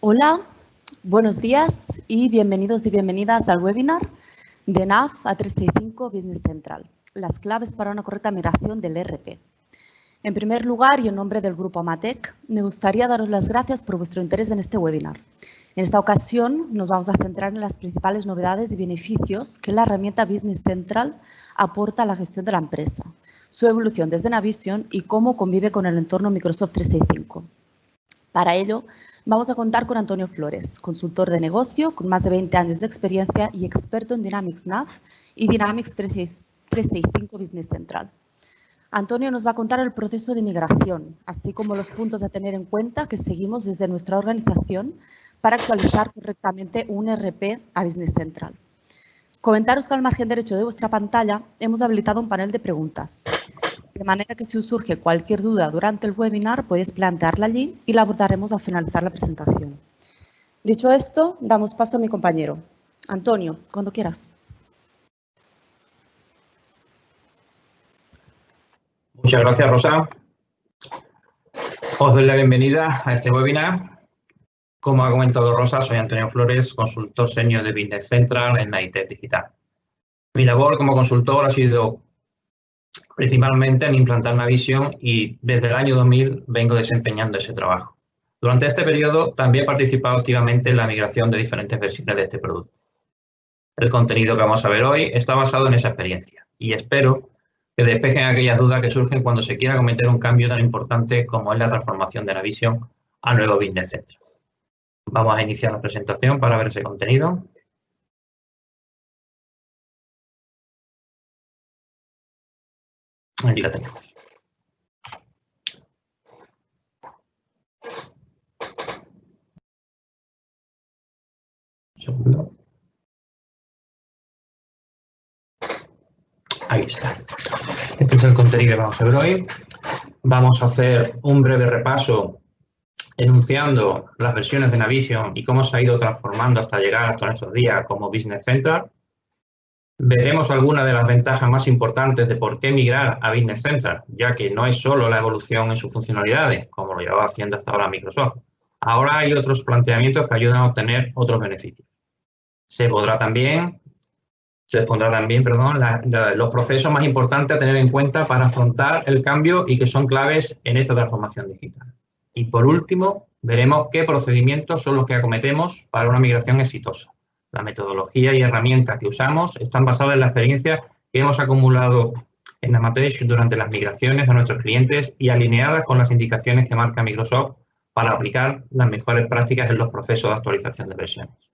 Hola, buenos días y bienvenidos y bienvenidas al webinar de NAV A365 Business Central, las claves para una correcta migración del ERP. En primer lugar, y en nombre del Grupo Amatec, me gustaría daros las gracias por vuestro interés en este webinar. En esta ocasión nos vamos a centrar en las principales novedades y beneficios que la herramienta Business Central aporta a la gestión de la empresa, su evolución desde Navision y cómo convive con el entorno Microsoft 365. Para ello, vamos a contar con Antonio Flores, consultor de negocio con más de 20 años de experiencia y experto en Dynamics NAV y Dynamics 365 Business Central. Antonio nos va a contar el proceso de migración, así como los puntos a tener en cuenta que seguimos desde nuestra organización para actualizar correctamente un ERP a Business Central. Comentaros que al margen derecho de vuestra pantalla hemos habilitado un panel de preguntas, de manera que si os surge cualquier duda durante el webinar podéis plantearla allí y la abordaremos al finalizar la presentación. Dicho esto, damos paso a mi compañero. Antonio, cuando quieras. Muchas gracias, Rosa. Os doy la bienvenida a este webinar. Como ha comentado Rosa, soy Antonio Flores, consultor senior de Business Central en Naitec Digital. Mi labor como consultor ha sido principalmente en implantar Navision y desde el año 2000 vengo desempeñando ese trabajo. Durante este periodo también he participado activamente en la migración de diferentes versiones de este producto. El contenido que vamos a ver hoy está basado en esa experiencia y espero que despejen aquellas dudas que surgen cuando se quiera cometer un cambio tan importante como es la transformación de Navision a nuevo Business Central. Vamos a iniciar la presentación para ver ese contenido. Aquí la tenemos. Un segundo. Ahí está. Este es el contenido que vamos a ver hoy. Vamos a hacer un breve repaso enunciando las versiones de Navision y cómo se ha ido transformando hasta llegar hasta nuestros días como Business Central. Veremos algunas de las ventajas más importantes de por qué migrar a Business Central, ya que no es solo la evolución en sus funcionalidades, como lo llevaba haciendo hasta ahora Microsoft. Ahora hay otros planteamientos que ayudan a obtener otros beneficios. Se expondrá también los procesos más importantes a tener en cuenta para afrontar el cambio y que son claves en esta transformación digital. Y por último, veremos qué procedimientos son los que acometemos para una migración exitosa. La metodología y herramientas que usamos están basadas en la experiencia que hemos acumulado en Amatec durante las migraciones a nuestros clientes y alineadas con las indicaciones que marca Microsoft para aplicar las mejores prácticas en los procesos de actualización de versiones.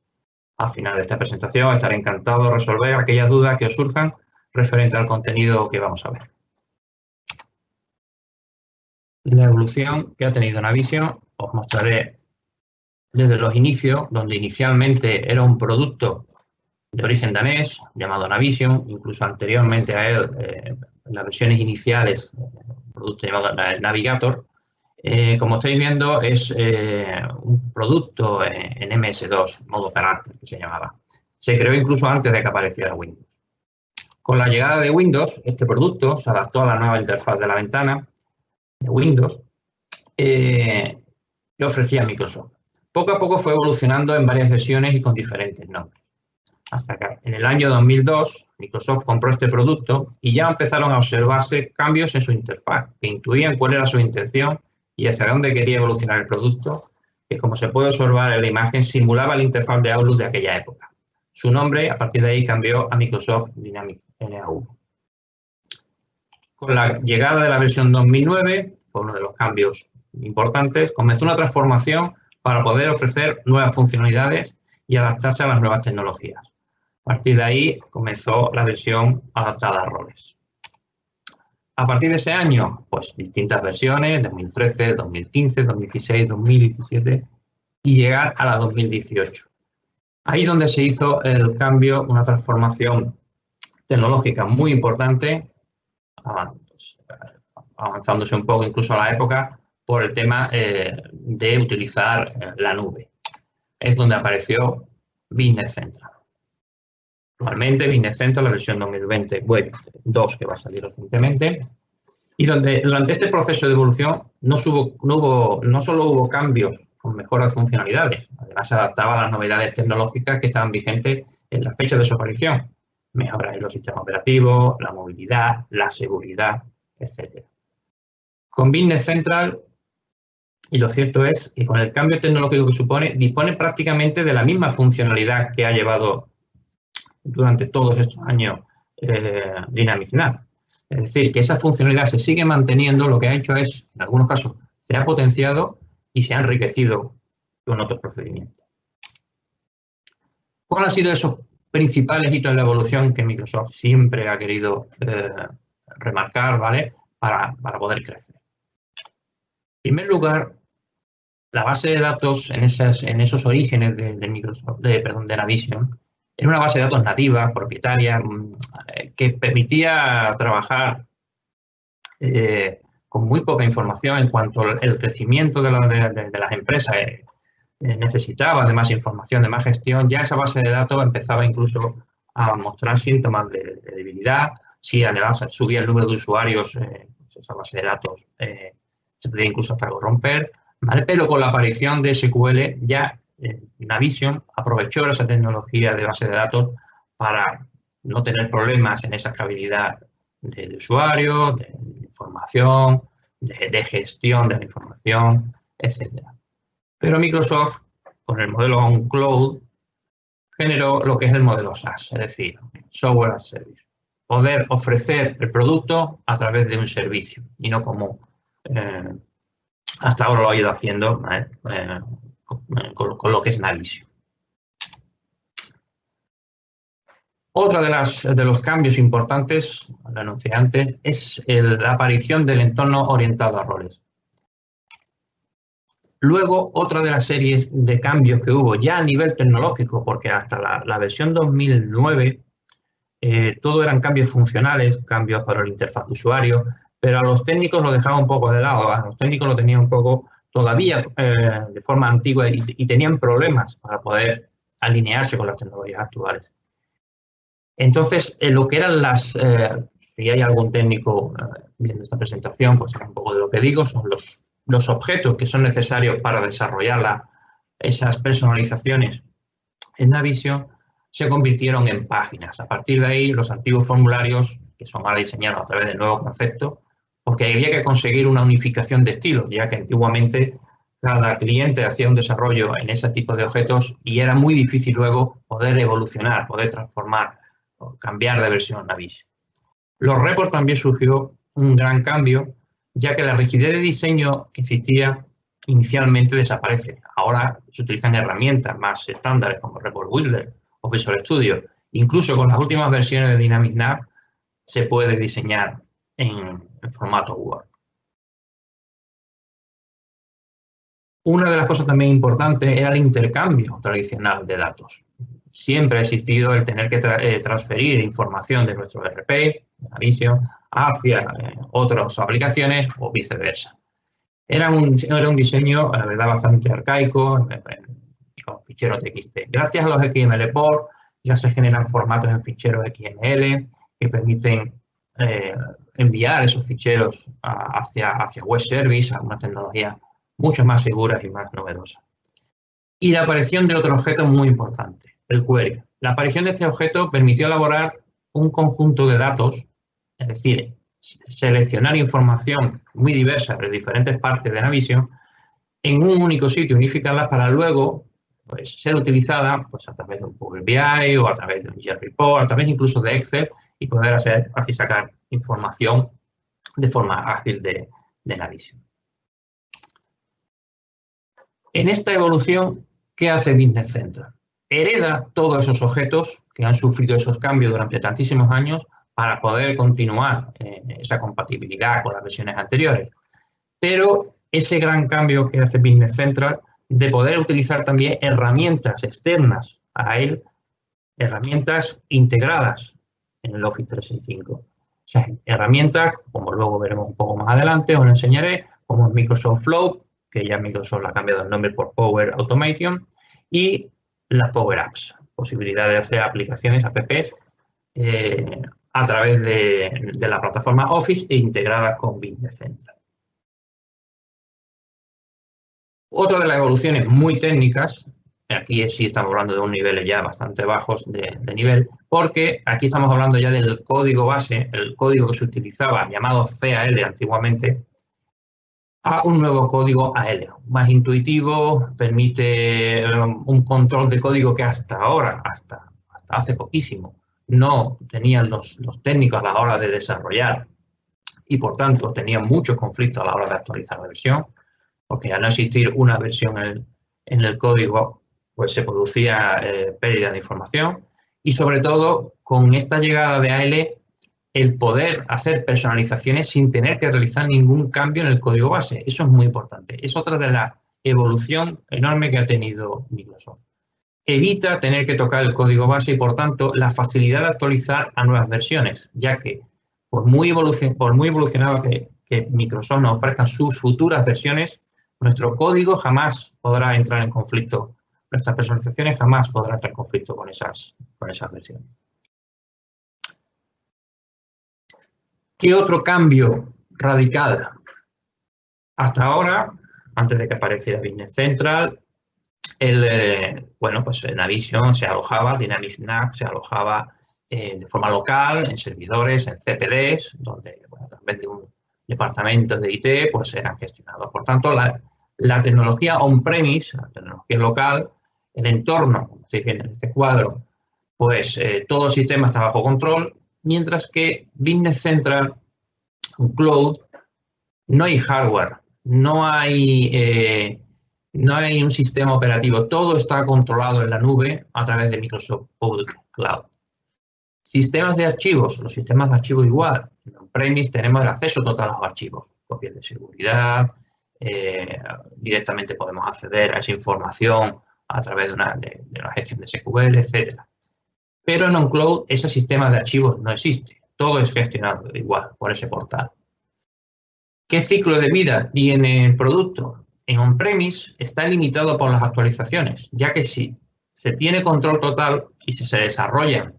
Al final de esta presentación estaré encantado de resolver aquellas dudas que os surjan referente al contenido que vamos a ver. La evolución que ha tenido Navision os mostraré desde los inicios, donde inicialmente era un producto de origen danés llamado Navision, incluso anteriormente a él, en las versiones iniciales, un producto llamado Navigator. Como estáis viendo, es un producto en MS2, modo operante, que se llamaba. Se creó incluso antes de que apareciera Windows. Con la llegada de Windows, este producto se adaptó a la nueva interfaz de la ventana de Windows que ofrecía Microsoft. Poco a poco fue evolucionando en varias versiones y con diferentes nombres. Hasta que en el año 2002 Microsoft compró este producto y ya empezaron a observarse cambios en su interfaz que intuían cuál era su intención y hacia dónde quería evolucionar el producto, que como se puede observar en la imagen simulaba la interfaz de Outlook de aquella época. Su nombre a partir de ahí cambió a Microsoft Dynamics NAV. Con la llegada de la versión 2009, fue uno de los cambios importantes, comenzó una transformación para poder ofrecer nuevas funcionalidades y adaptarse a las nuevas tecnologías. A partir de ahí comenzó la versión adaptada a roles. A partir de ese año, pues distintas versiones, 2013, 2015, 2016, 2017 y llegar a la 2018. Ahí es donde se hizo el cambio, una transformación tecnológica muy importante, avanzándose un poco incluso a la época por el tema de utilizar la nube. Es donde apareció Business Central. Actualmente Business Central, la versión 2020 Web 2 que va a salir recientemente, y donde durante este proceso de evolución no solo hubo cambios con mejoras de funcionalidades. Además, se adaptaba a las novedades tecnológicas que estaban vigentes en la fecha de su aparición. Mejoras en los sistemas operativos, la movilidad, la seguridad, etc. Con Business Central, y lo cierto es que con el cambio tecnológico que supone, dispone prácticamente de la misma funcionalidad que ha llevado durante todos estos años Dynamics NAV. Es decir, que esa funcionalidad se sigue manteniendo, lo que ha hecho es, en algunos casos, se ha potenciado y se ha enriquecido con otros procedimientos. ¿Cuáles han sido esos principales hitos en la evolución que Microsoft siempre ha querido remarcar, ¿vale? Para poder crecer? En primer lugar, la base de datos en esos orígenes de Navision era una base de datos nativa, propietaria, que permitía trabajar con muy poca información en cuanto al crecimiento de las empresas necesitaba de más información, de más gestión. Ya esa base de datos empezaba incluso a mostrar síntomas de debilidad. Si además subía el número de usuarios, pues esa base de datos se podía incluso hasta corromper, ¿vale? Pero con la aparición de SQL ya Navision aprovechó esa tecnología de base de datos para no tener problemas en esa escalabilidad de usuario, de información, de gestión de la información, etc. Pero Microsoft, con el modelo on-cloud, generó lo que es el modelo SaaS, es decir, Software as a Service. Poder ofrecer el producto a través de un servicio y no como hasta ahora lo ha ido haciendo con lo que es Navision. Otro de los cambios importantes, lo anuncié antes, es la aparición del entorno orientado a roles. Luego, otra de las series de cambios que hubo ya a nivel tecnológico, porque hasta la versión 2009 todo eran cambios funcionales, cambios para la interfaz de usuario, pero a los técnicos lo dejaba un poco de lado, a los técnicos lo tenían un poco todavía de forma antigua y tenían problemas para poder alinearse con las tecnologías actuales. Entonces, lo que eran si hay algún técnico viendo esta presentación, pues un poco de lo que digo, son los objetos que son necesarios para desarrollar esas personalizaciones en Navision se convirtieron en páginas. A partir de ahí, los antiguos formularios, que son ahora diseñados a través del nuevo concepto, porque había que conseguir una unificación de estilos, ya que antiguamente cada cliente hacía un desarrollo en ese tipo de objetos y era muy difícil luego poder evolucionar, poder transformar o cambiar de versión a Navision. Los reports también surgió un gran cambio, ya que la rigidez de diseño que existía inicialmente desaparece. Ahora se utilizan herramientas más estándares como Report Builder o Visual Studio. Incluso con las últimas versiones de Dynamics NAV se puede diseñar en formato Word. Una de las cosas también importantes era el intercambio tradicional de datos. Siempre ha existido el tener que transferir información de nuestro ERP, de Navision, hacia otras aplicaciones o viceversa. Era un diseño, la verdad, bastante arcaico, con ficheros TXT. Gracias a los XML-Port ya se generan formatos en ficheros XML que permiten enviar esos ficheros hacia web service, a una tecnología mucho más segura y más novedosa. Y la aparición de otro objeto muy importante, el query. La aparición de este objeto permitió elaborar un conjunto de datos, es decir, seleccionar información muy diversa de diferentes partes de Navision en un único sitio, unificarlas para luego pues, ser utilizada pues, a través de un Power BI o a través de un GReport, a través incluso de Excel y poder así sacar información de forma ágil de Navision. En esta evolución, ¿qué hace Business Central? Hereda todos esos objetos que han sufrido esos cambios durante tantísimos años para poder continuar esa compatibilidad con las versiones anteriores. Pero ese gran cambio que hace Business Central de poder utilizar también herramientas externas a él, herramientas integradas en el Office 365. O sea, herramientas, como luego veremos un poco más adelante, os lo enseñaré, como Microsoft Flow, que ya Microsoft le ha cambiado el nombre por Power Automation, y las Power Apps, posibilidad de hacer aplicaciones, apps, a través de la plataforma Office e integradas con Business Central. Otra de las evoluciones muy técnicas, aquí sí estamos hablando de unos niveles ya bastante bajos de nivel, porque aquí estamos hablando ya del código base, el código que se utilizaba, llamado CAL antiguamente, a un nuevo código AL, más intuitivo, permite un control de código que hasta ahora, hasta hace poquísimo, no tenían los técnicos a la hora de desarrollar y por tanto tenían muchos conflictos a la hora de actualizar la versión, porque al no existir una versión en el código, pues se producía pérdida de información y sobre todo con esta llegada de AL, el poder hacer personalizaciones sin tener que realizar ningún cambio en el código base. Eso es muy importante. Es otra de la evolución enorme que ha tenido Microsoft. Evita tener que tocar el código base y, por tanto, la facilidad de actualizar a nuevas versiones, ya que por muy evolucionado que Microsoft nos ofrezca sus futuras versiones, nuestro código jamás podrá entrar en conflicto, nuestras personalizaciones jamás podrán entrar en conflicto con esas versiones. ¿Qué otro cambio radical? Hasta ahora, antes de que apareciera Business Central, Navision se alojaba, Dynamics NAV se alojaba de forma local, en servidores, en CPDs, donde a través de un departamento de IT pues eran gestionados. Por tanto, la tecnología on-premise, la tecnología local, el entorno, como se viene en este cuadro, pues todo el sistema está bajo control, mientras que Business Central, un cloud, no hay hardware, no hay un sistema operativo, todo está controlado en la nube a través de Microsoft Public Cloud. Sistemas de archivos, los sistemas de archivos igual. En on-premise tenemos el acceso total a los archivos, copias de seguridad, directamente podemos acceder a esa información a través de una gestión de SQL, etc. Pero en on-cloud ese sistema de archivos no existe, todo es gestionado igual por ese portal. ¿Qué ciclo de vida tiene el producto? En on-premise está limitado por las actualizaciones, ya que si se tiene control total y si se desarrolla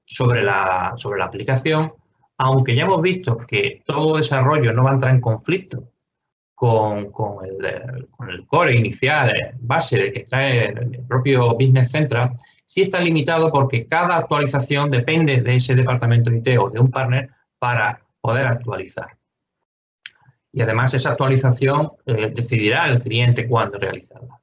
sobre la aplicación, aunque ya hemos visto que todo desarrollo no va a entrar en conflicto con el core inicial, base de que trae el propio Business Central, sí está limitado porque cada actualización depende de ese departamento de IT o de un partner para poder actualizar. Y además esa actualización decidirá el cliente cuándo realizarla.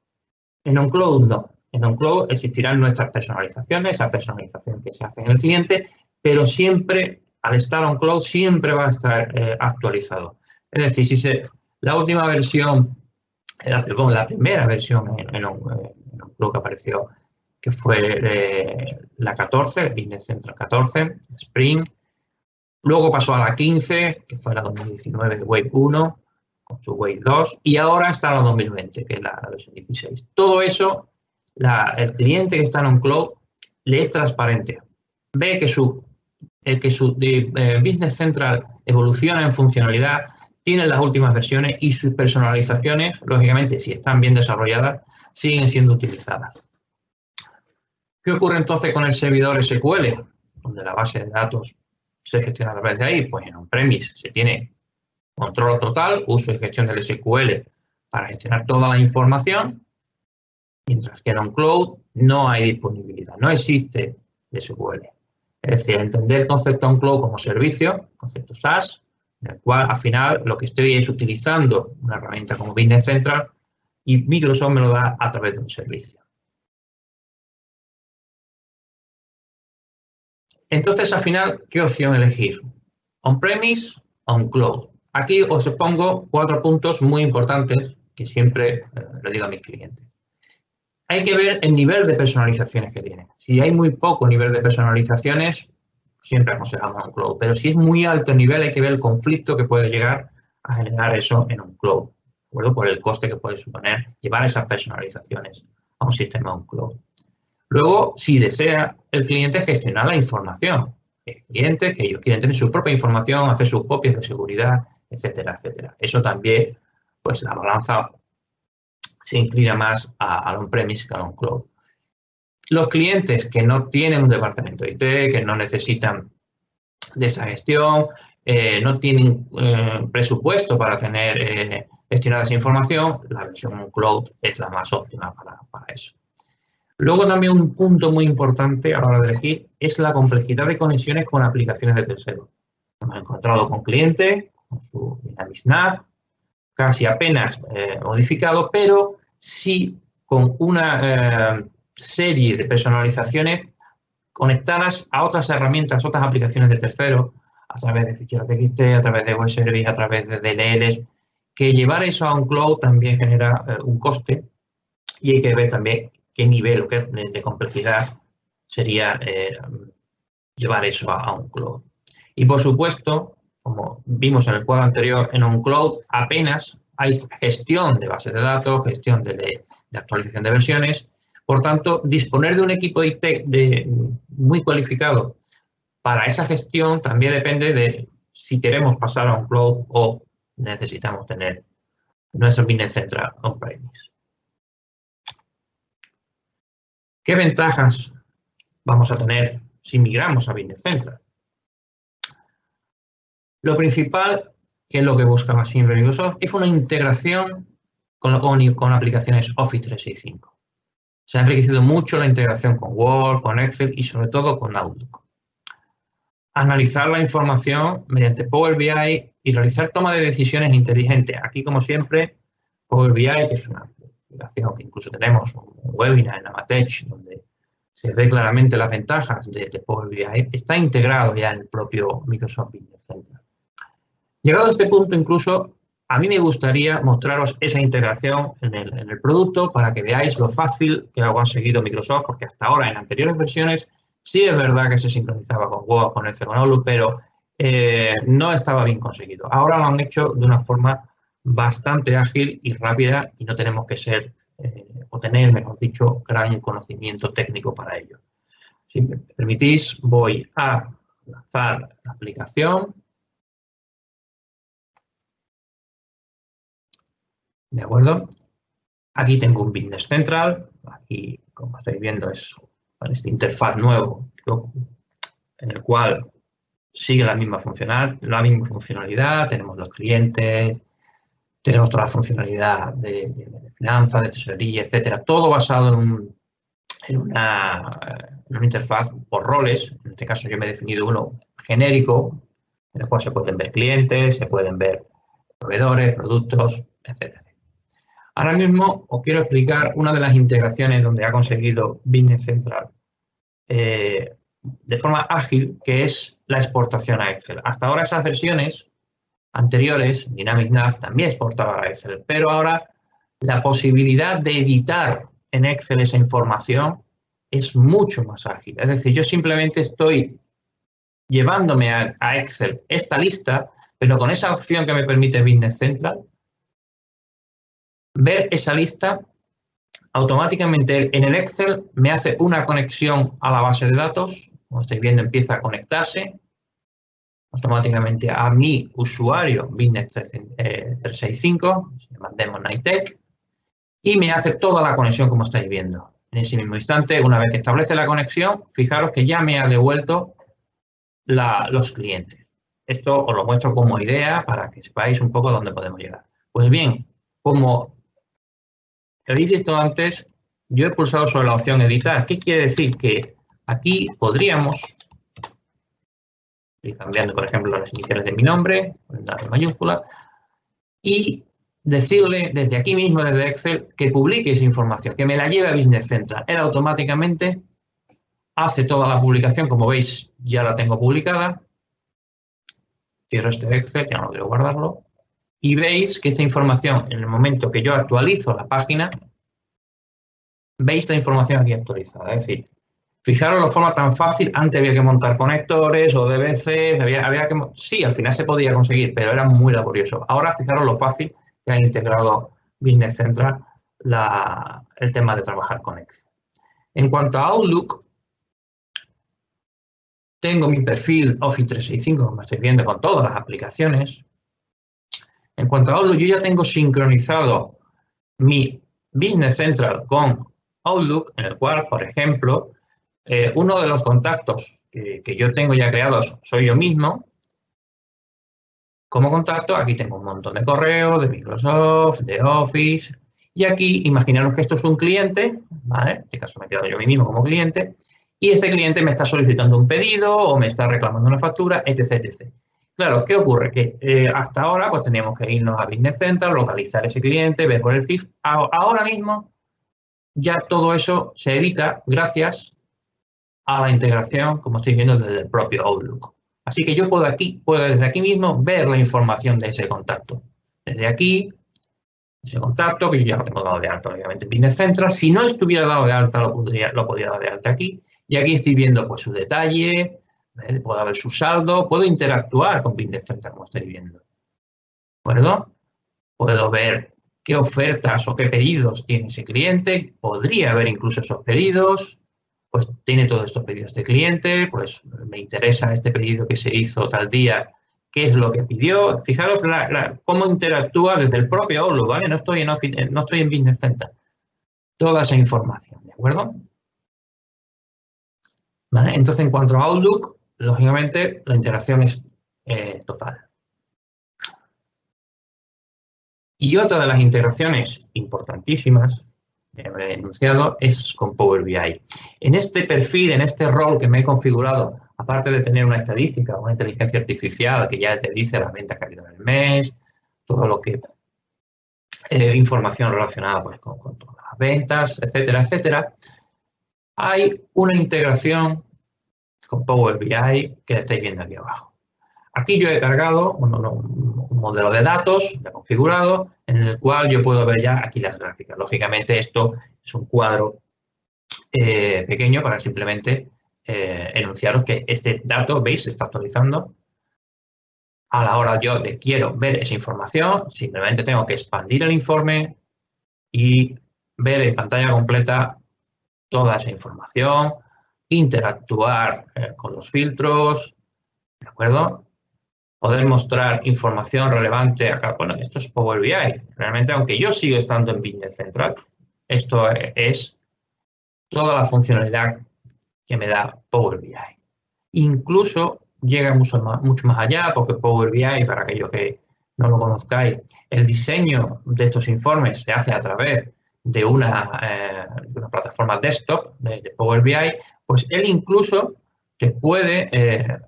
En on-cloud no. En on-cloud existirán nuestras personalizaciones, esa personalización que se hace en el cliente, pero siempre, al estar on-cloud, siempre va a estar actualizado. Es decir, la última versión, la primera versión en on-cloud que apareció, que fue la 14, Business Central 14, Spring. Luego pasó a la 15, que fue la 2019 de Wave 1, con su Wave 2, y ahora está la 2020, que es la versión 16. Todo eso, el cliente que está en on-cloud le es transparente. Ve que su Business Central evoluciona en funcionalidad, tiene las últimas versiones y sus personalizaciones, lógicamente, si están bien desarrolladas, siguen siendo utilizadas. ¿Qué ocurre entonces con el servidor SQL? Donde la base de datos se gestiona a través de ahí, pues en on-premise se tiene control total, uso y gestión del SQL para gestionar toda la información, mientras que en on-cloud no hay disponibilidad, no existe SQL. Es decir, entender el concepto on-cloud como servicio, concepto SaaS, en el cual al final lo que estoy es utilizando una herramienta como Business Central y Microsoft me lo da a través de un servicio. Entonces, al final, ¿qué opción elegir? ¿On-premise o on-cloud? Aquí os pongo 4 puntos muy importantes que siempre le digo a mis clientes. Hay que ver el nivel de personalizaciones que tiene. Si hay muy poco nivel de personalizaciones, siempre aconsejamos on-cloud. Pero si es muy alto el nivel, hay que ver el conflicto que puede llegar a generar eso en on-cloud, ¿de acuerdo? Por el coste que puede suponer llevar esas personalizaciones a un sistema on-cloud. Luego, si desea el cliente gestionar la información, el cliente que ellos quieren tener su propia información, hacer sus copias de seguridad, etcétera, etcétera. Eso también, pues la balanza se inclina más al on-premise que al on-cloud. Los clientes que no tienen un departamento de IT, que no necesitan de esa gestión, no tienen presupuesto para tener gestionar esa información, la versión cloud es la más óptima para eso. Luego también un punto muy importante a la hora de elegir es la complejidad de conexiones con aplicaciones de terceros. Hemos encontrado con clientes, con su Dynamics NAV, casi apenas modificado, pero sí con una serie de personalizaciones conectadas a otras herramientas, otras aplicaciones de terceros, a través de ficheros TXT, a través de web service, a través de DLLs, que llevar eso a un cloud también genera un coste y hay que ver también qué nivel o qué de complejidad sería llevar eso a un cloud. Y por supuesto, como vimos en el cuadro anterior, en un cloud apenas hay gestión de bases de datos, gestión de actualización de versiones. Por tanto, disponer de un equipo de IT muy cualificado para esa gestión también depende de si queremos pasar a un cloud o necesitamos tener nuestro Business Central on-premise. ¿Qué ventajas vamos a tener si migramos a Business Central? Lo principal, que es lo que buscaba siempre Microsoft, es una integración con aplicaciones Office 365. Se ha enriquecido mucho la integración con Word, con Excel y sobre todo con Outlook. Analizar la información mediante Power BI y realizar toma de decisiones inteligentes. Aquí, como siempre, Power BI, que es una aplicación que incluso tenemos un webinar en Amatech, donde se ve claramente las ventajas de Power BI, está integrado ya en el propio Microsoft Business Central. Llegado a este punto, incluso, a mí me gustaría mostraros esa integración en el producto para que veáis lo fácil que lo ha conseguido Microsoft, porque hasta ahora, en anteriores versiones, sí es verdad que se sincronizaba con Word, con Excel, con Outlook, pero no estaba bien conseguido. Ahora lo han hecho de una forma bastante ágil y rápida y no tenemos que ser, o tener, mejor dicho, gran conocimiento técnico para ello. Si me permitís, voy a lanzar la aplicación. ¿De acuerdo? Aquí tengo un Business Central. Aquí, como estáis viendo, es este interfaz nuevo en el cual sigue la misma funcionalidad. Tenemos los clientes, tenemos toda la funcionalidad de finanzas, de tesorería, etcétera. Todo basado en una interfaz por roles. En este caso yo me he definido uno genérico, en el cual se pueden ver clientes, se pueden ver proveedores, productos, etcétera. Ahora mismo os quiero explicar una de las integraciones donde ha conseguido Business Central de forma ágil, que es la exportación a Excel. Hasta ahora esas versiones anteriores, Dynamics NAV, también exportaba a Excel, pero ahora la posibilidad de editar en Excel esa información es mucho más ágil. Es decir, yo simplemente estoy llevándome a Excel esta lista, pero con esa opción que me permite Business Central, ver esa lista, automáticamente en el Excel me hace una conexión a la base de datos. Como estáis viendo, empieza a conectarse automáticamente a mi usuario Business 365, se llama Demo Nitec, y me hace toda la conexión como estáis viendo. En ese mismo instante, una vez que establece la conexión, fijaros que ya me ha devuelto los clientes. Esto os lo muestro como idea para que sepáis un poco dónde podemos llegar. Pues bien, como habéis visto antes, yo he pulsado sobre la opción editar. ¿Qué quiere decir? Que aquí podríamos ir cambiando, por ejemplo, las iniciales de mi nombre, en mayúsculas, y decirle desde aquí mismo, desde Excel, que publique esa información, que me la lleve a Business Central. Él automáticamente hace toda la publicación, como veis, ya la tengo publicada. Cierro este Excel, ya no quiero guardarlo. Y veis que esta información, en el momento que yo actualizo la página, veis la información aquí actualizada. Es decir, fijaros la forma tan fácil. Antes había que montar conectores o DBCs, sí, al final se podía conseguir, pero era muy laborioso. Ahora fijaros lo fácil que ha integrado Business Central el tema de trabajar con Excel. En cuanto a Outlook, tengo mi perfil Office 365, como estáis viendo, con todas las aplicaciones. En cuanto a Outlook, yo ya tengo sincronizado mi Business Central con Outlook, en el cual, por ejemplo, uno de los contactos que yo tengo ya creados soy yo mismo. como contacto, aquí tengo un montón de correos, de Microsoft, de Office, y aquí imaginaros que esto es un cliente, ¿vale? En este caso me he quedado yo a mí mismo como cliente, y este cliente me está solicitando un pedido o me está reclamando una factura, etc, etc. Claro, ¿qué ocurre? Que hasta ahora pues teníamos que irnos a Business Central, localizar ese cliente, ver por el CIF. Ahora mismo ya todo eso se evita gracias a la integración, como estoy viendo, desde el propio Outlook. Así que yo puedo desde aquí mismo ver la información de ese contacto. Desde aquí, ese contacto, que yo ya lo tengo dado de alta, obviamente, en Business Central. Si no estuviera dado de alta, lo podría dar de alta aquí. Y aquí estoy viendo pues, su detalle, puedo ver su saldo, puedo interactuar con Business Central, como estáis viendo. ¿De acuerdo? Puedo ver qué ofertas o qué pedidos tiene ese cliente. Podría ver incluso esos pedidos. Pues tiene todos estos pedidos de cliente, pues me interesa este pedido que se hizo tal día, qué es lo que pidió. Fijaros cómo interactúa desde el propio Outlook, ¿vale? No estoy en Business Central. Toda esa información, ¿de acuerdo? ¿Vale? Entonces, en cuanto a Outlook, lógicamente, la interacción es total. Y otra de las integraciones importantísimas que he enunciado es con Power BI. En este perfil, en este rol que me he configurado, aparte de tener una estadística, una inteligencia artificial que ya te dice las ventas que ha habido en el mes, todo lo que información relacionada pues, con todas las ventas, etcétera, etcétera, hay una integración con Power BI que estáis viendo aquí abajo. Aquí yo he cargado un modelo de datos ya configurado en el cual yo puedo ver ya aquí las gráficas. Lógicamente esto es un cuadro pequeño para simplemente enunciaros que este dato, veis, se está actualizando. A la hora yo de quiero ver esa información, simplemente tengo que expandir el informe y ver en pantalla completa toda esa información, interactuar con los filtros, ¿de acuerdo? Poder mostrar información relevante acá. Bueno, esto es Power BI. Realmente, aunque yo sigo estando en Business Central, esto es toda la funcionalidad que me da Power BI. Incluso llega mucho más allá, porque Power BI, para aquellos que no lo conozcáis, el diseño de estos informes se hace a través de una plataforma desktop de Power BI, pues él incluso te puede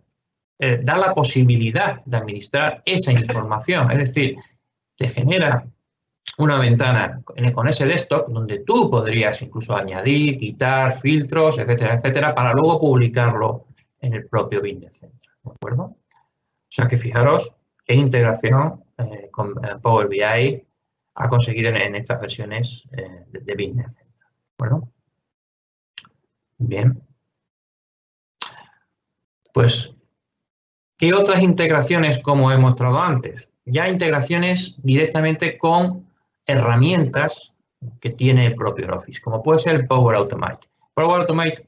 dar la posibilidad de administrar esa información. Es decir, te genera una ventana con ese desktop donde tú podrías incluso añadir, quitar filtros, etcétera, etcétera, para luego publicarlo en el propio Business Central, ¿de acuerdo? O sea que fijaros qué integración con Power BI ha conseguido en estas versiones de Business Central, ¿de acuerdo? Bien. Pues, ¿qué otras integraciones como he mostrado antes? Ya integraciones directamente con herramientas que tiene el propio Office, como puede ser el Power Automate. Power Automate,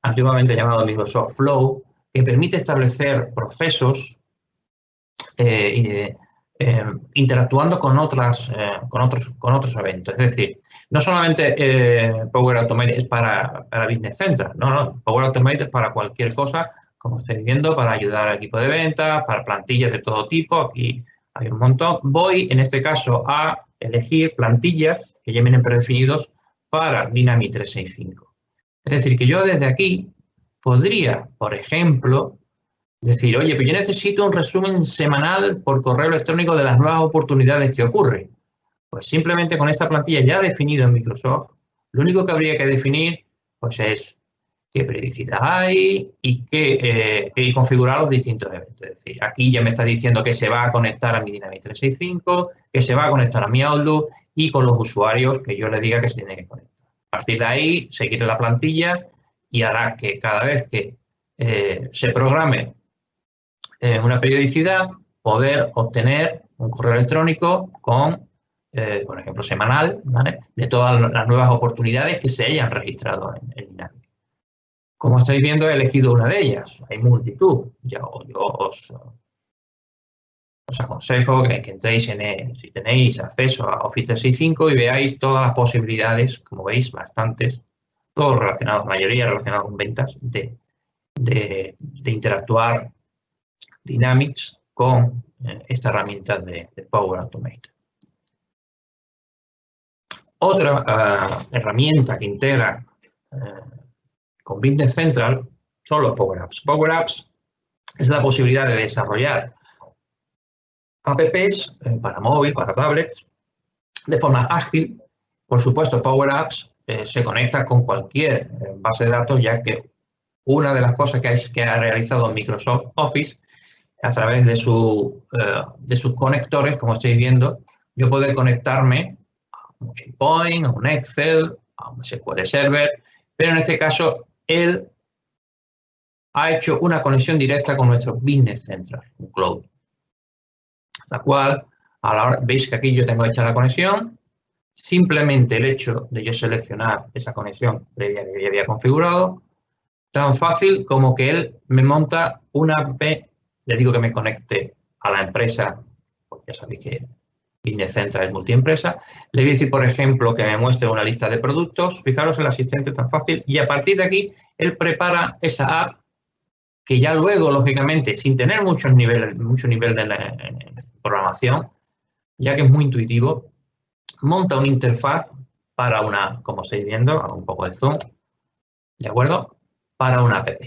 antiguamente llamado Microsoft Flow, que permite establecer procesos interactuando con otros eventos. Es decir, no solamente Power Automate es para Business Central, no, Power Automate es para cualquier cosa, como estáis viendo, para ayudar al equipo de ventas, para plantillas de todo tipo. Aquí hay un montón. Voy, en este caso, a elegir plantillas que ya vienen predefinidos para Dynamics 365. Es decir, que yo desde aquí podría, por ejemplo, decir, oye, pero yo necesito un resumen semanal por correo electrónico de las nuevas oportunidades que ocurren. Pues simplemente con esta plantilla ya definida en Microsoft, lo único que habría que definir pues es qué periodicidad hay y configurar los distintos eventos. Es decir, aquí ya me está diciendo que se va a conectar a mi Dynamics 365, que se va a conectar a mi Outlook y con los usuarios que yo le diga que se tiene que conectar. A partir de ahí, seguir la plantilla y hará que cada vez que se programe una periodicidad, poder obtener un correo electrónico con, por ejemplo, semanal, ¿vale?, de todas las nuevas oportunidades que se hayan registrado en Dynamics. Como estáis viendo, he elegido una de ellas. Hay multitud. Yo os aconsejo que entréis si tenéis acceso a Office 365 y veáis todas las posibilidades, como veis, bastantes, todos relacionados, la mayoría relacionados con ventas, de interactuar Dynamics con esta herramienta de Power Automate. Otra herramienta que integra con Business Central son los Power Apps. Power Apps es la posibilidad de desarrollar apps para móvil, para tablets, de forma ágil. Por supuesto, Power Apps se conecta con cualquier base de datos, ya que una de las cosas que ha realizado Microsoft Office a través de sus conectores, como estáis viendo, yo puedo conectarme a un SharePoint, a un Excel, a un SQL Server, pero en este caso él ha hecho una conexión directa con nuestro Business Central, un cloud, la cual, a la hora, veis que aquí yo tengo hecha la conexión, simplemente el hecho de yo seleccionar esa conexión previa que ya había configurado, tan fácil como que él me monta una app, le digo que me conecte a la empresa, porque ya sabéis que Business Central es multiempresa, le voy a decir, por ejemplo, que me muestre una lista de productos, fijaros el asistente tan fácil, y a partir de aquí él prepara esa app que ya luego, lógicamente, sin tener mucho nivel de programación, ya que es muy intuitivo, monta una interfaz para una, como estáis viendo, hago un poco de zoom, ¿de acuerdo? Para una app.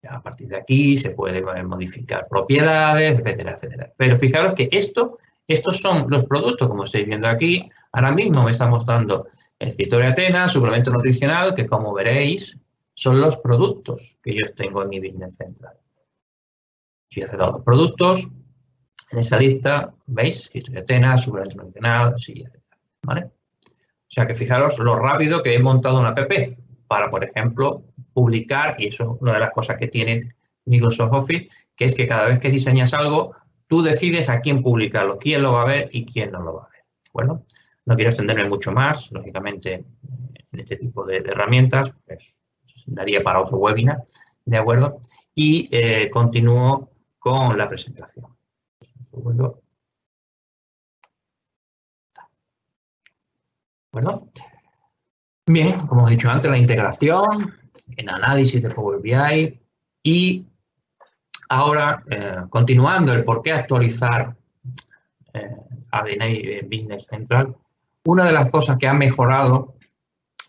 A partir de aquí se puede modificar propiedades, etcétera, etcétera. Pero fijaros que estos son los productos, como estáis viendo aquí. Ahora mismo me está mostrando escritorio Athena, suplemento nutricional, que como veréis, son los productos que yo tengo en mi Business Central. Si he cerrado los productos, en esa lista, ¿veis? Escritorio Athena, suplemento nutricional, sí, etcétera. ¿Vale? O sea que fijaros lo rápido que he montado una app para, por ejemplo, publicar, y eso es una de las cosas que tiene Microsoft Office, que es que cada vez que diseñas algo, tú decides a quién publicarlo, quién lo va a ver y quién no lo va a ver. Bueno, no quiero extenderme mucho más, lógicamente, en este tipo de herramientas, pues, daría para otro webinar, ¿de acuerdo? Y continúo con la presentación. Un segundo. ¿De acuerdo? Bien, como he dicho antes, la integración en análisis de Power BI y ahora, continuando el por qué actualizar Business Central, una de las cosas que ha mejorado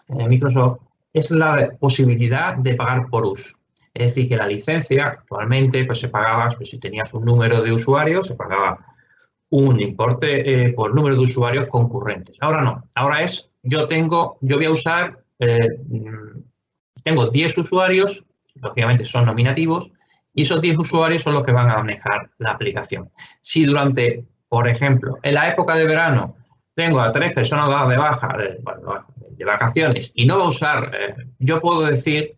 Microsoft es la posibilidad de pagar por uso. Es decir, que la licencia actualmente pues, se pagaba, pues, si tenías un número de usuarios, se pagaba un importe por número de usuarios concurrentes. Ahora no, ahora es, yo voy a usar, tengo 10 usuarios, lógicamente son nominativos, y esos 10 usuarios son los que van a manejar la aplicación. Si durante, por ejemplo, en la época de verano tengo a 3 personas dadas de baja, de vacaciones, y no va a usar, yo puedo decir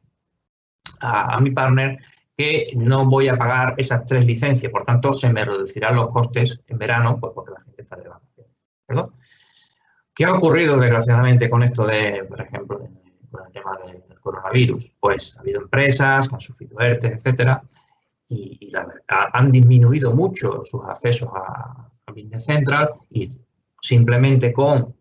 a mi partner que no voy a pagar esas 3 licencias, por tanto, se me reducirán los costes en verano, pues porque la gente está de vacaciones. ¿Perdón? ¿Qué ha ocurrido, desgraciadamente, con esto de, por ejemplo, con el tema del coronavirus? Pues ha habido empresas que han sufrido ERTE, etcétera, y han disminuido mucho sus accesos a Business Central y simplemente con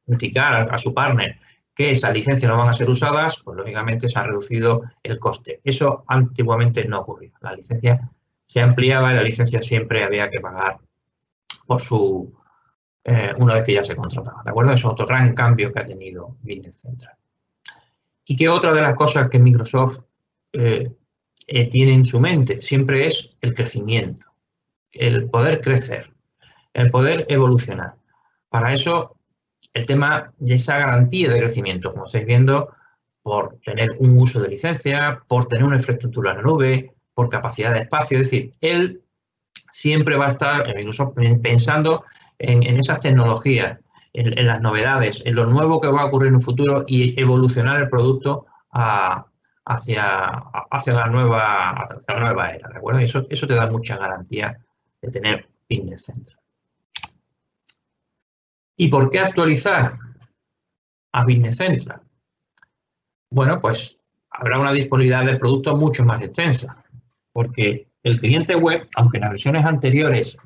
indicar a su partner que esas licencias no van a ser usadas, pues lógicamente se ha reducido el coste. Eso antiguamente no ocurría. La licencia se ampliaba y la licencia siempre había que pagar por una vez que ya se contrataba. ¿De acuerdo? Eso es otro gran cambio que ha tenido Business Central. Y que otra de las cosas que Microsoft tiene en su mente siempre es el crecimiento, el poder crecer, el poder evolucionar. Para eso, el tema de esa garantía de crecimiento, como estáis viendo, por tener un uso de licencia, por tener una infraestructura en la nube, por capacidad de espacio. Es decir, él siempre va a estar incluso pensando en esas tecnologías, en las novedades, en lo nuevo que va a ocurrir en un futuro y evolucionar el producto hacia la nueva era, ¿de acuerdo? Eso te da mucha garantía de tener Business Central. ¿Y por qué actualizar a Business Central? Bueno, pues habrá una disponibilidad de productos mucho más extensa, porque el cliente web, aunque en las versiones anteriores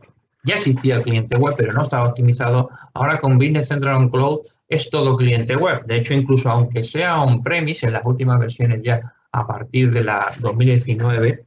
ya existía el cliente web, pero no estaba optimizado, ahora con Business Central on Cloud es todo cliente web. De hecho, incluso aunque sea on-premise, en las últimas versiones ya a partir de la 2019,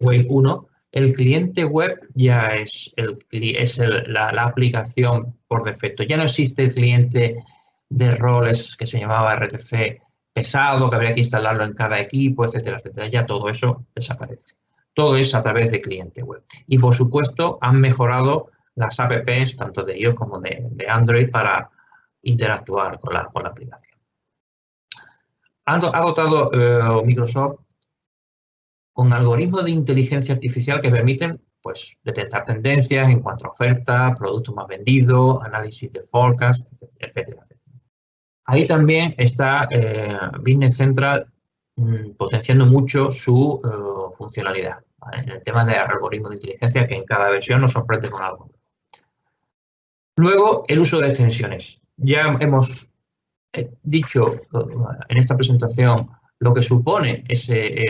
Wave 1, el cliente web ya es la aplicación por defecto. Ya no existe el cliente de roles que se llamaba RTC pesado, que habría que instalarlo en cada equipo, etcétera, etcétera. Ya todo eso desaparece. Todo es a través de cliente web. Y, por supuesto, han mejorado las apps, tanto de iOS como de Android, para interactuar con la aplicación. Ha dotado Microsoft con algoritmos de inteligencia artificial que permiten pues, detectar tendencias en cuanto a ofertas, productos más vendidos, análisis de forecast, etcétera, etcétera. Ahí también está Business Central potenciando mucho su funcionalidad, ¿vale? En el tema de algoritmos de inteligencia, que en cada versión nos sorprende con algo. Luego, el uso de extensiones. Ya hemos dicho en esta presentación lo que supone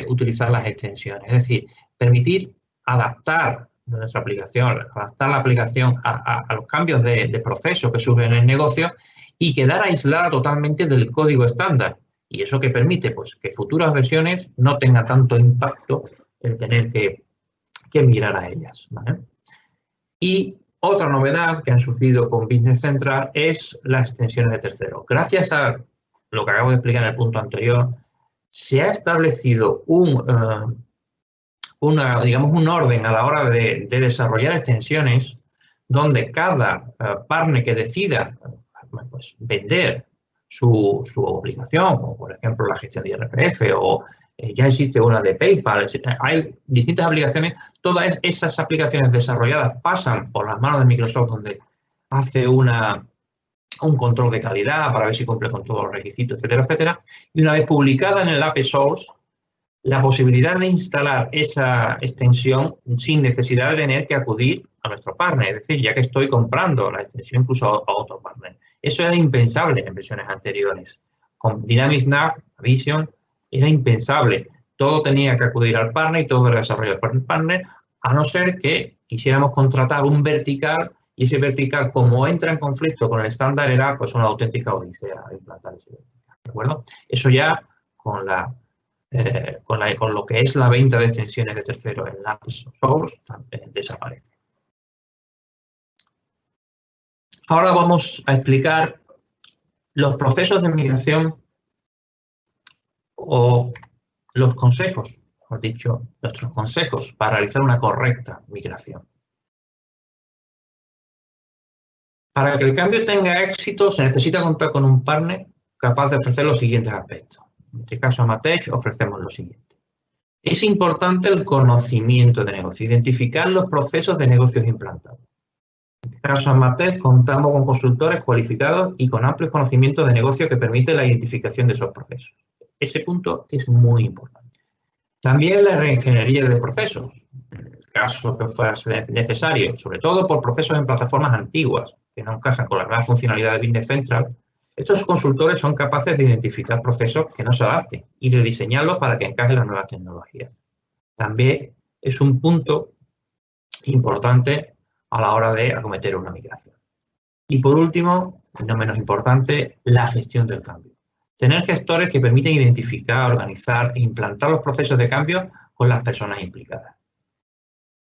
utilizar las extensiones, es decir, permitir adaptar nuestra aplicación, adaptar la aplicación a los cambios de proceso que surgen en el negocio y quedar aislada totalmente del código estándar. Y eso que permite pues, que futuras versiones no tengan tanto impacto el tener que migrar a ellas, ¿vale? Y otra novedad que han surgido con Business Central es las extensiones de terceros. Gracias a lo que acabo de explicar en el punto anterior, se ha establecido un orden a la hora de desarrollar extensiones donde cada partner que decida pues, vender su aplicación, como por ejemplo la gestión de IRPF o ya existe una de PayPal, hay distintas aplicaciones, todas esas aplicaciones desarrolladas pasan por las manos de Microsoft, donde hace un control de calidad para ver si cumple con todos los requisitos, etcétera, etcétera. Y una vez publicada en el App Source, la posibilidad de instalar esa extensión sin necesidad de tener que acudir a nuestro partner, es decir, ya que estoy comprando la extensión incluso a otro partner. Eso era impensable en versiones anteriores. Con Dynamics Nav, Vision, era impensable. Todo tenía que acudir al partner y todo era desarrollado por el partner, a no ser que quisiéramos contratar un vertical y ese vertical, como entra en conflicto con el estándar, era pues una auténtica odisea implantar ese vertical, ¿de acuerdo? Eso ya con lo que es la venta de extensiones de terceros en App Source desaparece. Ahora vamos a explicar los procesos de migración o los consejos, mejor dicho, nuestros consejos para realizar una correcta migración. Para que el cambio tenga éxito, se necesita contar con un partner capaz de ofrecer los siguientes aspectos. En este caso, a Matech ofrecemos lo siguiente. Es importante el conocimiento de negocio, identificar los procesos de negocios implantados. En este caso, en Matech contamos con consultores cualificados y con amplios conocimientos de negocio que permiten la identificación de esos procesos. Ese punto es muy importante. También la reingeniería de procesos, en el caso que fuera necesario, sobre todo por procesos en plataformas antiguas que no encajan con la nueva funcionalidad de Business Central. Estos consultores son capaces de identificar procesos que no se adapten y de diseñarlos para que encajen las nuevas tecnologías. También es un punto importante a la hora de acometer una migración. Y por último, no menos importante, la gestión del cambio. Tener gestores que permiten identificar, organizar e implantar los procesos de cambio con las personas implicadas.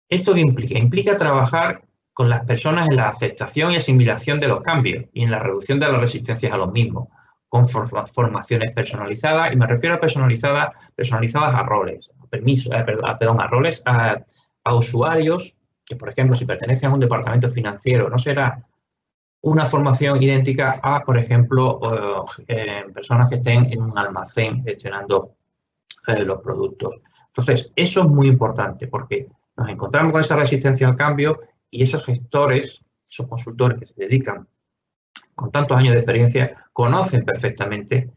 ¿Esto qué implica? Implica trabajar con las personas en la aceptación y asimilación de los cambios y en la reducción de las resistencias a los mismos, con formaciones personalizadas, y me refiero a personalizadas a roles, a usuarios que, por ejemplo, si pertenecen a un departamento financiero, no será una formación idéntica a, por ejemplo, personas que estén en un almacén gestionando los productos. Entonces, eso es muy importante porque nos encontramos con esa resistencia al cambio y esos gestores, esos consultores que se dedican con tantos años de experiencia, conocen perfectamente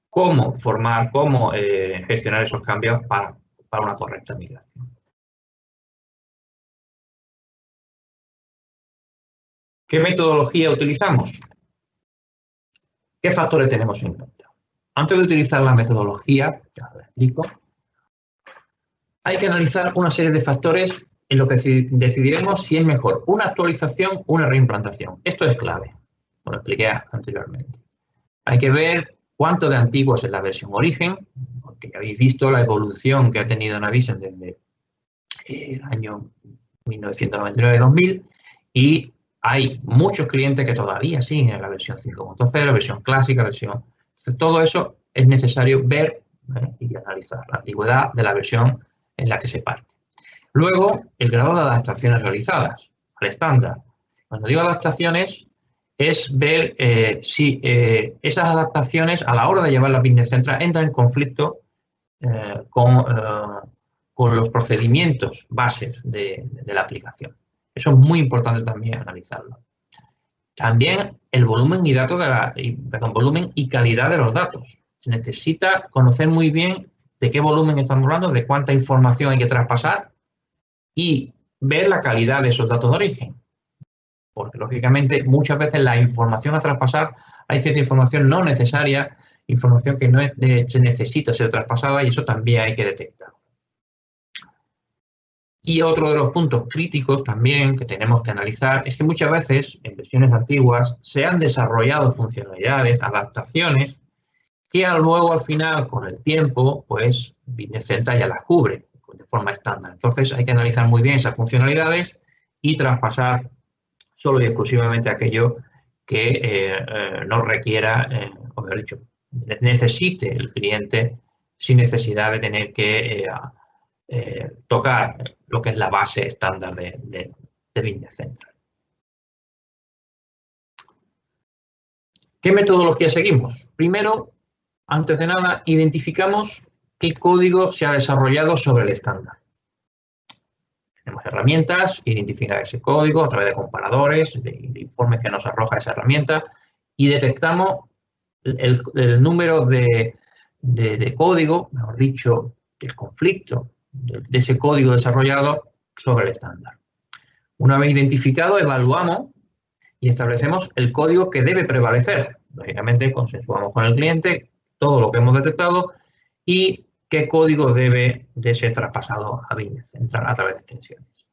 cómo formar, cómo gestionar esos cambios para una correcta migración. ¿Qué metodología utilizamos? ¿Qué factores tenemos en cuenta? Antes de utilizar la metodología, ya lo explico, hay que analizar una serie de factores en lo que decidiremos si es mejor una actualización o una reimplantación. Esto es clave, como lo expliqué anteriormente. Hay que ver cuánto de antiguo es la versión origen, porque ya habéis visto la evolución que ha tenido Navision desde el año 1999-2000, y hay muchos clientes que todavía siguen en la versión 5.0, versión clásica, versión... Entonces, todo eso es necesario ver y analizar la antigüedad de la versión en la que se parte. Luego, el grado de adaptaciones realizadas al estándar. Cuando digo adaptaciones, es ver si esas adaptaciones a la hora de llevar la Business Central entran en conflicto con los procedimientos bases de la aplicación. Eso es muy importante también analizarlo. También el volumen y datos volumen y calidad de los datos. Se necesita conocer muy bien de qué volumen estamos hablando, de cuánta información hay que traspasar y ver la calidad de esos datos de origen. Porque, lógicamente, muchas veces la información a traspasar, hay cierta información no necesaria, información que no se necesita ser traspasada, y eso también hay que detectar. Y otro de los puntos críticos también que tenemos que analizar es que muchas veces en versiones antiguas se han desarrollado funcionalidades, adaptaciones, que luego al final, con el tiempo, pues Business Central ya las cubre de forma estándar. Entonces hay que analizar muy bien esas funcionalidades y traspasar solo y exclusivamente aquello que no requiera, o mejor dicho, necesite el cliente sin necesidad de tener que tocar lo que es la base estándar de Business Central. ¿Qué metodología seguimos? Primero, antes de nada, identificamos qué código se ha desarrollado sobre el estándar. Tenemos herramientas que identifican ese código a través de comparadores, de informes que nos arroja esa herramienta, y detectamos el número de código, mejor dicho, el conflicto de ese código desarrollado sobre el estándar. Una vez identificado, evaluamos y establecemos el código que debe prevalecer. Lógicamente, consensuamos con el cliente todo lo que hemos detectado y qué código debe de ser traspasado a Business Central a través de extensiones.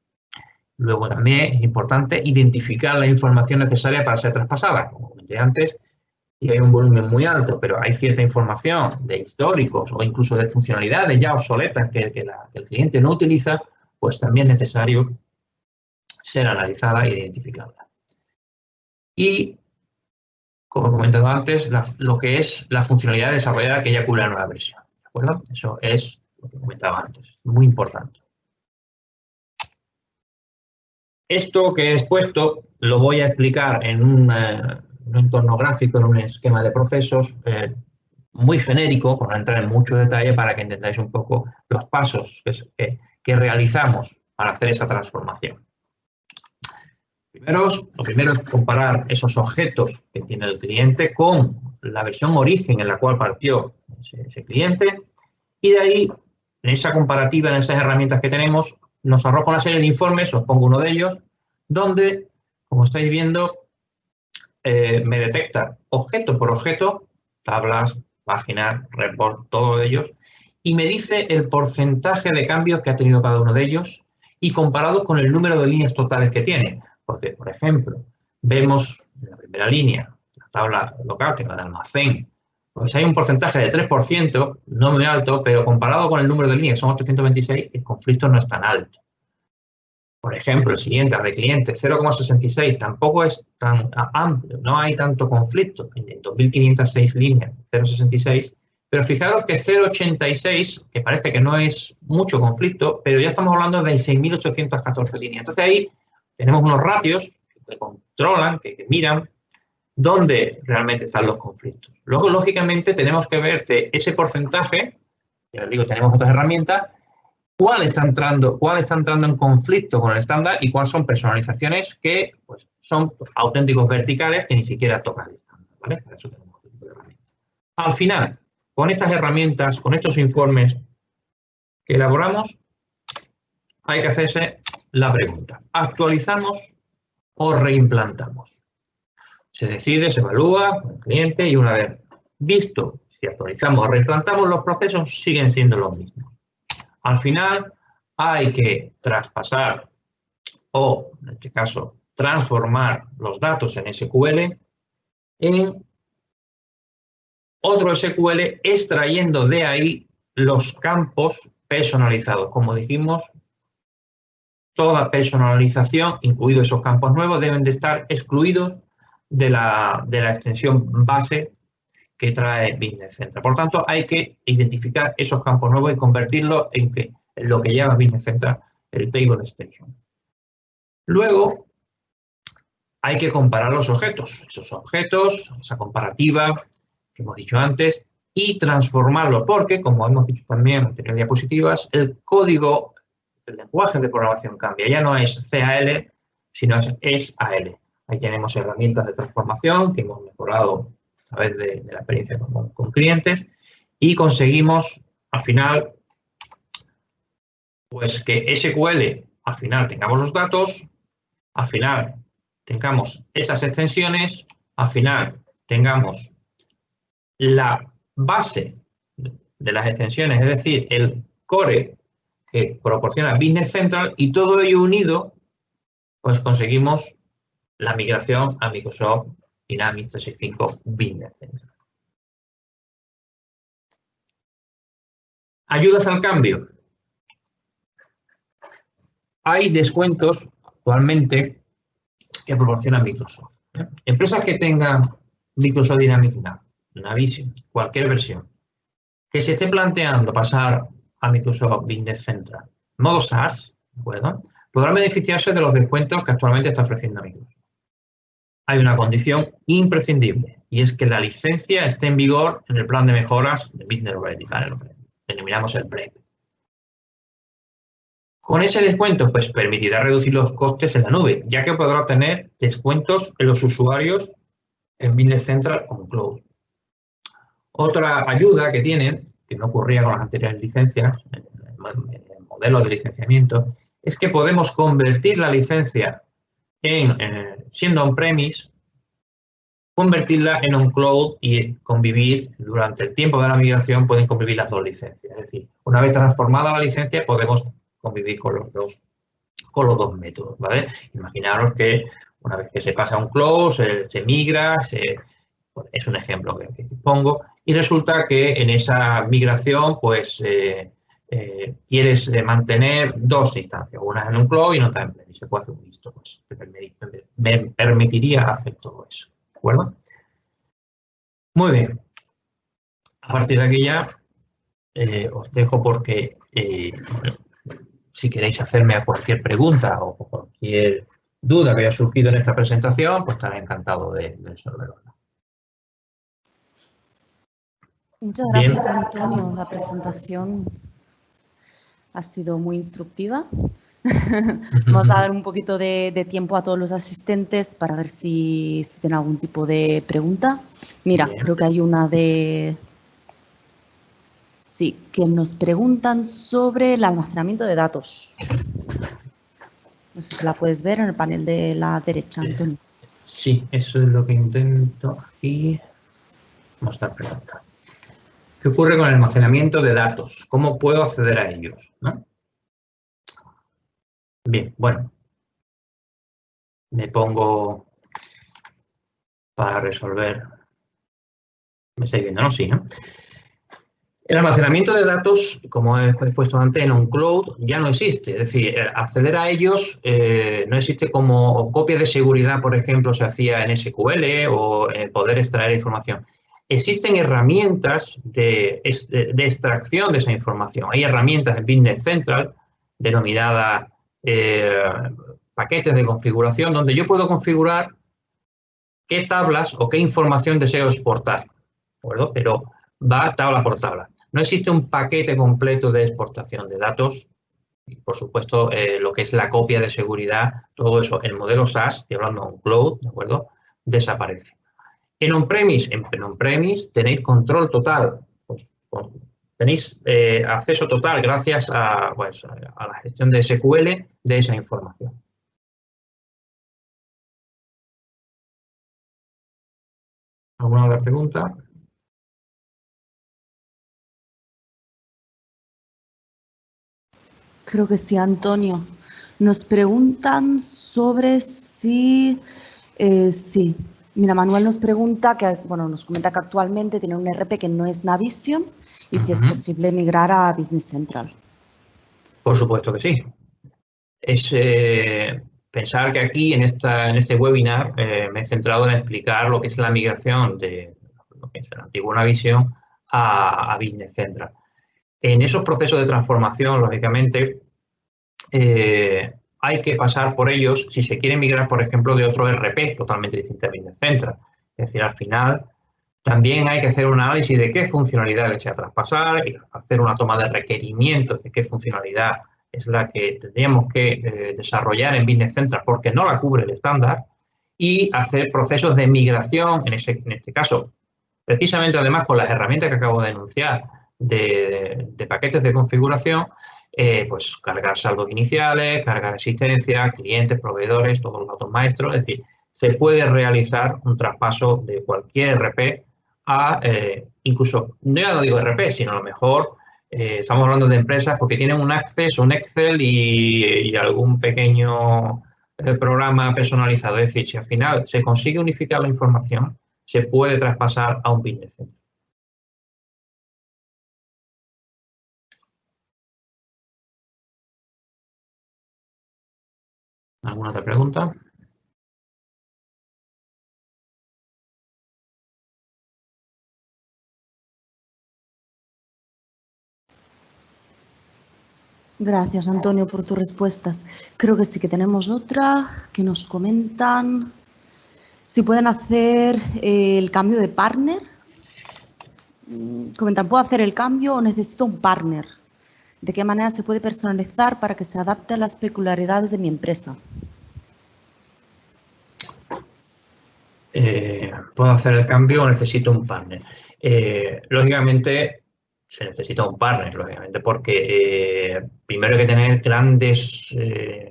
Luego también es importante identificar la información necesaria para ser traspasada. Como comenté antes, si hay un volumen muy alto, pero hay cierta información de históricos o incluso de funcionalidades ya obsoletas que el cliente no utiliza, pues también es necesario ser analizada e identificada. Y, como he comentado antes, lo que es la funcionalidad desarrollada que ya cubre la nueva versión. ¿De acuerdo? Eso es lo que comentaba antes, muy importante. Esto que he expuesto lo voy a explicar en un entorno gráfico, en un esquema de procesos muy genérico, por no entrar en mucho detalle, para que entendáis un poco los pasos que realizamos para hacer esa transformación. Lo primero es comparar esos objetos que tiene el cliente con la versión origen en la cual partió ese cliente, y de ahí, en esa comparativa, en esas herramientas que tenemos, nos arroja una serie de informes, os pongo uno de ellos, donde, como estáis viendo, me detecta objeto por objeto, tablas, páginas, reports, todos ellos, y me dice el porcentaje de cambios que ha tenido cada uno de ellos y comparado con el número de líneas totales que tiene. Porque, por ejemplo, vemos en la primera línea, la tabla local, que es el almacén, pues hay un porcentaje de 3%, no muy alto, pero comparado con el número de líneas, que son 826, el conflicto no es tan alto. Por ejemplo, el siguiente, de clientes, 0,66, tampoco es tan amplio, no hay tanto conflicto. En 2.506 líneas, 0,66, pero fijaros que 0,86, que parece que no es mucho conflicto, pero ya estamos hablando de 6.814 líneas. Entonces ahí tenemos unos ratios que controlan, que miran dónde realmente están los conflictos. Luego, lógicamente, tenemos que ver de ese porcentaje, ya os digo, tenemos otras herramientas, cuál está entrando en conflicto con el estándar y cuáles son personalizaciones que pues, son auténticos verticales que ni siquiera tocan el estándar, ¿vale? Para eso tenemos este tipo de herramientas. Al final, con estas herramientas, con estos informes que elaboramos, hay que hacerse la pregunta: ¿actualizamos o reimplantamos? Se decide, se evalúa con el cliente y una vez visto si actualizamos o reimplantamos, los procesos siguen siendo los mismos. Al final hay que traspasar o, en este caso, transformar los datos en SQL en otro SQL, extrayendo de ahí los campos personalizados. Como dijimos, toda personalización, incluidos esos campos nuevos, deben de estar excluidos de la extensión base que trae Business Central. Por tanto, hay que identificar esos campos nuevos y convertirlos en lo que llama Business Central el Table Extension. Luego, hay que comparar los objetos, esa comparativa que hemos dicho antes, y transformarlo, porque, como hemos dicho también en anteriores diapositivas, el código, el lenguaje de programación cambia. Ya no es CAL, sino es AL. Ahí tenemos herramientas de transformación que hemos mejorado a través de la experiencia con clientes y conseguimos, al final, pues que SQL, al final, tengamos los datos, al final, tengamos esas extensiones, al final, tengamos la base de las extensiones, es decir, el core que proporciona Business Central, y todo ello unido, pues conseguimos la migración a Microsoft Dynamics 365 Business Central. Ayudas al cambio. Hay descuentos actualmente que proporciona Microsoft. Empresas que tengan Microsoft Dynamics Navision, cualquier versión, que se esté planteando pasar a Microsoft Business Central, modo SaaS, ¿de acuerdo?, podrán beneficiarse de los descuentos que actualmente está ofreciendo Microsoft. Hay una condición imprescindible, y es que la licencia esté en vigor en el plan de mejoras de Business Ready, ¿vale? Lo que denominamos el BREP. Con ese descuento, pues permitirá reducir los costes en la nube, ya que podrá tener descuentos en los usuarios en Business Central o en Cloud. Otra ayuda que tiene, que no ocurría con las anteriores licencias, en el modelo de licenciamiento, es que podemos convertir la licencia siendo on-premise, convertirla en on-cloud y convivir durante el tiempo de la migración, pueden convivir las dos licencias. Es decir, una vez transformada la licencia, podemos convivir con los dos métodos, ¿vale? Imaginaros que una vez que se pasa a un cloud, se migra, es un ejemplo que pongo, y resulta que en esa migración, pues, quieres mantener dos instancias, una en un cloud y otra en premise, y se puede hacer un visto, pues, me permitiría hacer todo eso, ¿de acuerdo? Muy bien. A partir de aquí ya os dejo porque si queréis hacerme cualquier pregunta o cualquier duda que haya surgido en esta presentación, pues estaré encantado de resolverla. Muchas gracias, Antonio. La presentación ha sido muy instructiva. Vamos a dar un poquito de tiempo a todos los asistentes para ver si tienen algún tipo de pregunta. Mira, bien, creo que hay una de... Sí, que nos preguntan sobre el almacenamiento de datos. No sé si la puedes ver en el panel de la derecha, Antonio. Sí, eso es lo que intento aquí mostrar pregunta. ¿Qué ocurre con el almacenamiento de datos? ¿Cómo puedo acceder a ellos? ¿No? Bien, bueno. Me pongo para resolver. Me estáis viendo, ¿no? Sí, ¿no? El almacenamiento de datos, como he puesto antes, en un cloud ya no existe. Es decir, acceder a ellos no existe como copia de seguridad, por ejemplo, se hacía en SQL o poder extraer información. Existen herramientas de extracción de esa información. Hay herramientas en Business Central denominadas paquetes de configuración, donde yo puedo configurar qué tablas o qué información deseo exportar, ¿de acuerdo? Pero va tabla por tabla. No existe un paquete completo de exportación de datos y, por supuesto, lo que es la copia de seguridad, todo eso, el modelo SaaS, estoy hablando de un cloud, ¿de acuerdo?, desaparece. En on-premise tenéis control total, pues, tenéis acceso total gracias a la gestión de SQL de esa información. ¿Alguna otra pregunta? Creo que sí, Antonio. Nos preguntan sobre si... sí. Mira, Manuel nos pregunta, nos comenta que actualmente tiene un ERP que no es Navision y si es posible migrar a Business Central. Por supuesto que sí. es pensar que aquí en este webinar me he centrado en explicar lo que es la migración de lo que es el antiguo Navision a Business Central. En esos procesos de transformación, lógicamente, hay que pasar por ellos si se quiere migrar, por ejemplo, de otro ERP totalmente distinto a Business Central. Es decir, al final también hay que hacer un análisis de qué funcionalidad desea traspasar y hacer una toma de requerimientos de qué funcionalidad es la que tendríamos que desarrollar en Business Central porque no la cubre el estándar y hacer procesos de migración, en este caso, precisamente además con las herramientas que acabo de enunciar de paquetes de configuración, pues cargar saldos iniciales, cargar existencia, clientes, proveedores, todos los datos maestros, es decir, se puede realizar un traspaso de cualquier ERP a, incluso, no ya no digo ERP, sino a lo mejor estamos hablando de empresas porque tienen un Access, un Excel y algún pequeño programa personalizado. Es decir, si al final se consigue unificar la información, se puede traspasar a un Business Central. ¿Alguna otra pregunta? Gracias, Antonio, por tus respuestas. Creo que sí que tenemos otra que nos comentan si pueden hacer el cambio de partner. Comentan, ¿puedo hacer el cambio o necesito un partner? ¿De qué manera se puede personalizar para que se adapte a las peculiaridades de mi empresa? ¿Puedo hacer el cambio o necesito un partner? Lógicamente, se necesita un partner, lógicamente, porque primero hay que tener grandes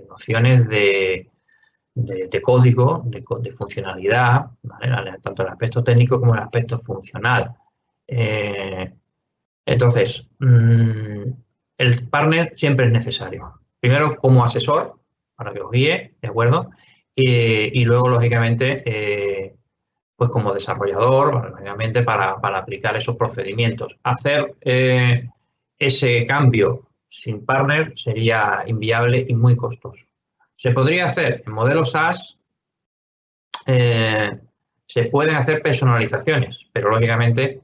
nociones de código, de funcionalidad, ¿vale? Tanto el aspecto técnico como el aspecto funcional. Entonces, el partner siempre es necesario. Primero, como asesor, para que os guíe, ¿de acuerdo? Y luego, lógicamente, pues como desarrollador, lógicamente, para aplicar esos procedimientos. Hacer ese cambio sin partner sería inviable y muy costoso. Se podría hacer en modelos SaaS, se pueden hacer personalizaciones, pero lógicamente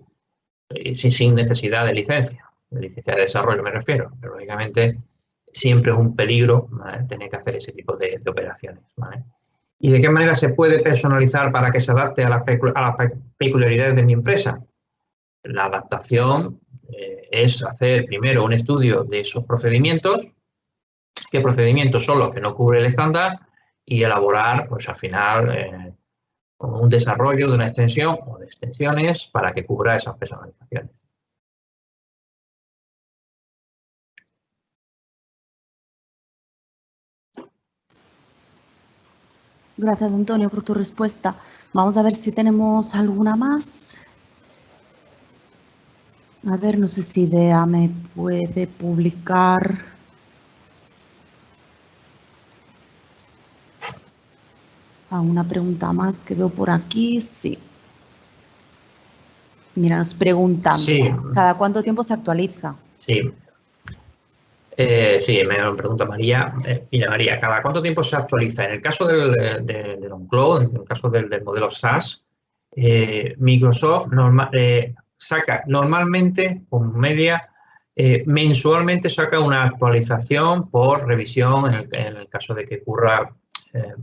sin necesidad de licencia de desarrollo me refiero, pero lógicamente siempre es un peligro, ¿vale?, tener que hacer ese tipo de operaciones, ¿vale? ¿Y de qué manera se puede personalizar para que se adapte a las peculiaridades de mi empresa? La adaptación es hacer primero un estudio de esos procedimientos, qué procedimientos son los que no cubre el estándar y elaborar, pues al final, un desarrollo de una extensión o de extensiones para que cubra esas personalizaciones. Gracias, Antonio, por tu respuesta. Vamos a ver si tenemos alguna más. A ver, no sé si IDEA me puede publicar. ¿Alguna pregunta más que veo por aquí? Sí. Mira, nos preguntan, sí. ¿Cada cuánto tiempo se actualiza? Sí. Sí, me pregunta María. Mira, María, ¿cada cuánto tiempo se actualiza? En el caso del on-cloud, en el caso del modelo SaaS, Microsoft saca normalmente, con media, mensualmente saca una actualización por revisión en el caso de que ocurra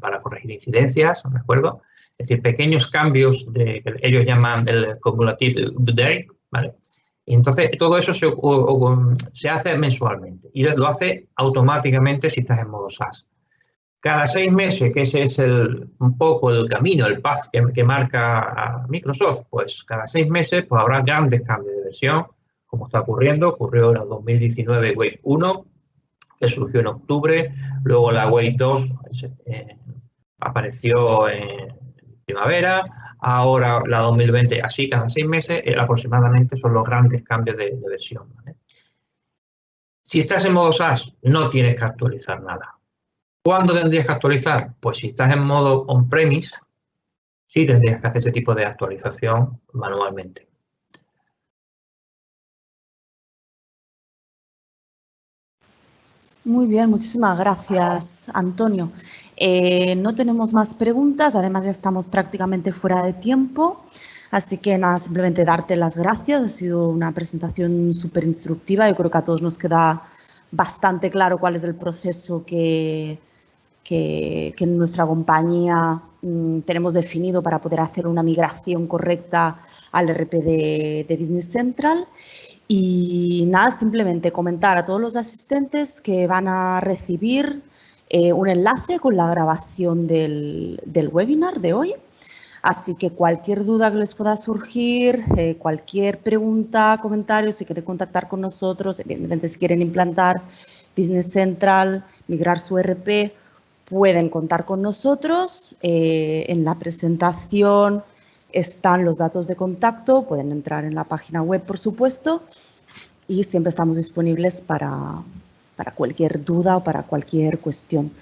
para corregir incidencias, ¿de acuerdo? Es decir, pequeños cambios que ellos llaman el cumulative update, ¿vale? Y entonces todo eso se hace mensualmente y lo hace automáticamente si estás en modo SaaS. Cada 6 meses, que ese es un poco el camino, el path que marca Microsoft, pues cada 6 meses pues habrá grandes cambios de versión, como está ocurriendo. Ocurrió en el 2019 Wave 1, que surgió en octubre, luego la Wave 2 apareció en primavera. Ahora la 2020, así cada 6 meses aproximadamente son los grandes cambios de versión, ¿vale? Si estás en modo SaaS, no tienes que actualizar nada. ¿Cuándo tendrías que actualizar? Pues si estás en modo on-premise, sí tendrías que hacer ese tipo de actualización manualmente. Muy bien, muchísimas gracias, Antonio. No tenemos más preguntas, además ya estamos prácticamente fuera de tiempo, así que nada, simplemente darte las gracias. Ha sido una presentación súper instructiva. Yo creo que a todos nos queda bastante claro cuál es el proceso que en nuestra compañía tenemos definido para poder hacer una migración correcta al ERP de Business Central. Y nada, simplemente comentar a todos los asistentes que van a recibir un enlace con la grabación del webinar de hoy. Así que cualquier duda que les pueda surgir, cualquier pregunta, comentario, si quieren contactar con nosotros, evidentemente si quieren implantar Business Central, migrar su ERP, pueden contar con nosotros. En la presentación están los datos de contacto, pueden entrar en la página web, por supuesto, y siempre estamos disponibles para cualquier duda o para cualquier cuestión.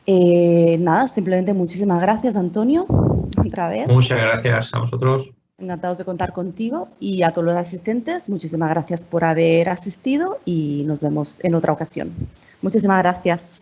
Nada, simplemente muchísimas gracias, Antonio, otra vez. Muchas gracias a vosotros. Encantados de contar contigo y a todos los asistentes, muchísimas gracias por haber asistido y nos vemos en otra ocasión. Muchísimas gracias.